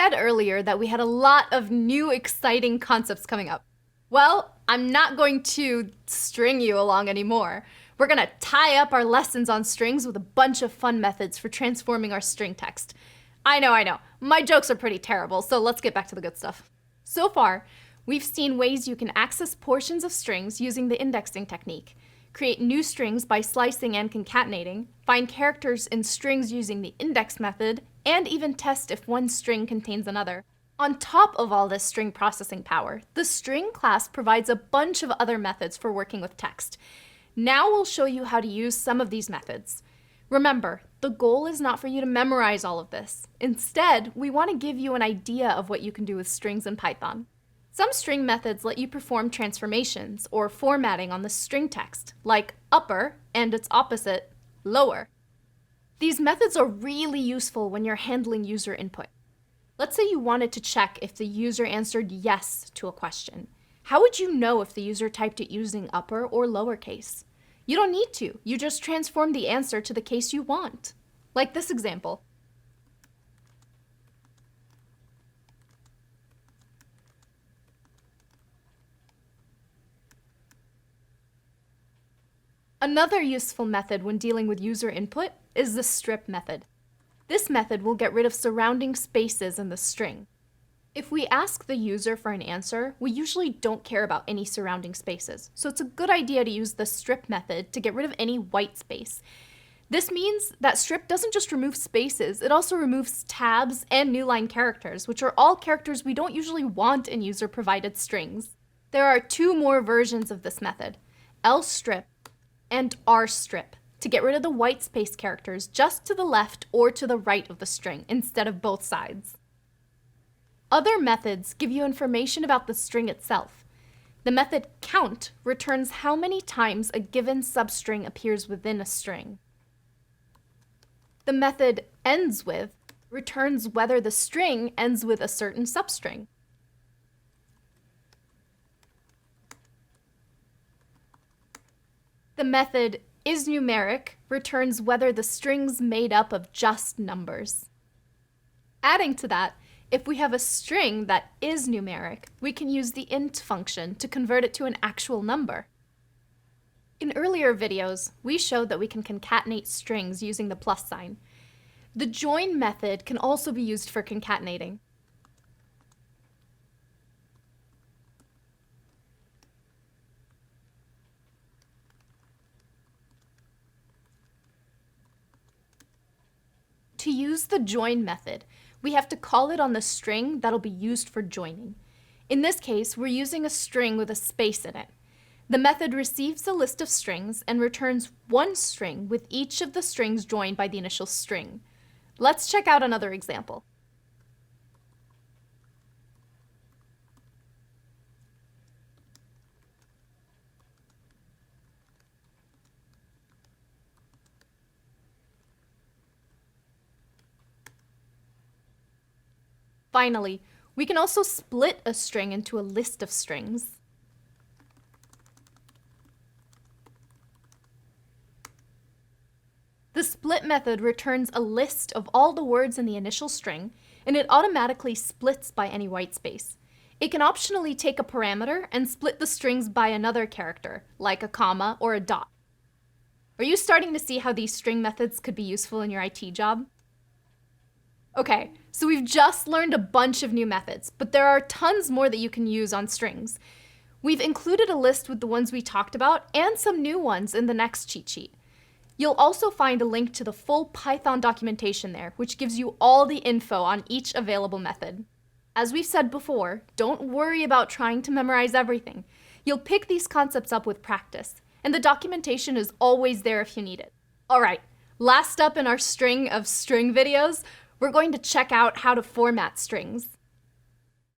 said earlier that we had a lot of new exciting concepts coming up. Well, I'm not going to string you along anymore. We're gonna tie up our lessons on strings with a bunch of fun methods for transforming our string text. I know, my jokes are pretty terrible, so let's get back to the good stuff. So far, we've seen ways you can access portions of strings using the indexing technique, create new strings by slicing and concatenating, find characters in strings using the index method, and even test if one string contains another. On top of all this string processing power, the string class provides a bunch of other methods for working with text. Now we'll show you how to use some of these methods. Remember, the goal is not for you to memorize all of this. Instead, we want to give you an idea of what you can do with strings in Python. Some string methods let you perform transformations or formatting on the string text, like upper and its opposite, lower. These methods are really useful when you're handling user input. Let's say you wanted to check if the user answered yes to a question. How would you know if the user typed it using upper or lowercase? You don't need to. You just transform the answer to the case you want. Like this example. Another useful method when dealing with user input is the strip method. This method will get rid of surrounding spaces in the string. If we ask the user for an answer, we usually don't care about any surrounding spaces, so it's a good idea to use the strip method to get rid of any white space. This means that strip doesn't just remove spaces, it also removes tabs and newline characters, which are all characters we don't usually want in user-provided strings. There are two more versions of this method, lstrip and rstrip, to get rid of the white space characters just to the left or to the right of the string instead of both sides. Other methods give you information about the string itself. The method count returns how many times a given substring appears within a string. The method endsWith returns whether the string ends with a certain substring. The method isNumeric returns whether the string's made up of just numbers. Adding to that, if we have a string that is numeric, we can use the int function to convert it to an actual number. In earlier videos, we showed that we can concatenate strings using the plus sign. The join method can also be used for concatenating. To use the join method, we have to call it on the string that'll be used for joining. In this case, we're using a string with a space in it. The method receives a list of strings and returns one string with each of the strings joined by the initial string. Let's check out another example. Finally, we can also split a string into a list of strings. The split method returns a list of all the words in the initial string, and it automatically splits by any white space. It can optionally take a parameter and split the strings by another character, like a comma or a dot. Are you starting to see how these string methods could be useful in your IT job? Okay, so we've just learned a bunch of new methods, but there are tons more that you can use on strings. We've included a list with the ones we talked about and some new ones in the next cheat sheet. You'll also find a link to the full Python documentation there, which gives you all the info on each available method. As we've said before, don't worry about trying to memorize everything. You'll pick these concepts up with practice, and the documentation is always there if you need it. All right, last up in our string of string videos, we're going to check out how to format strings.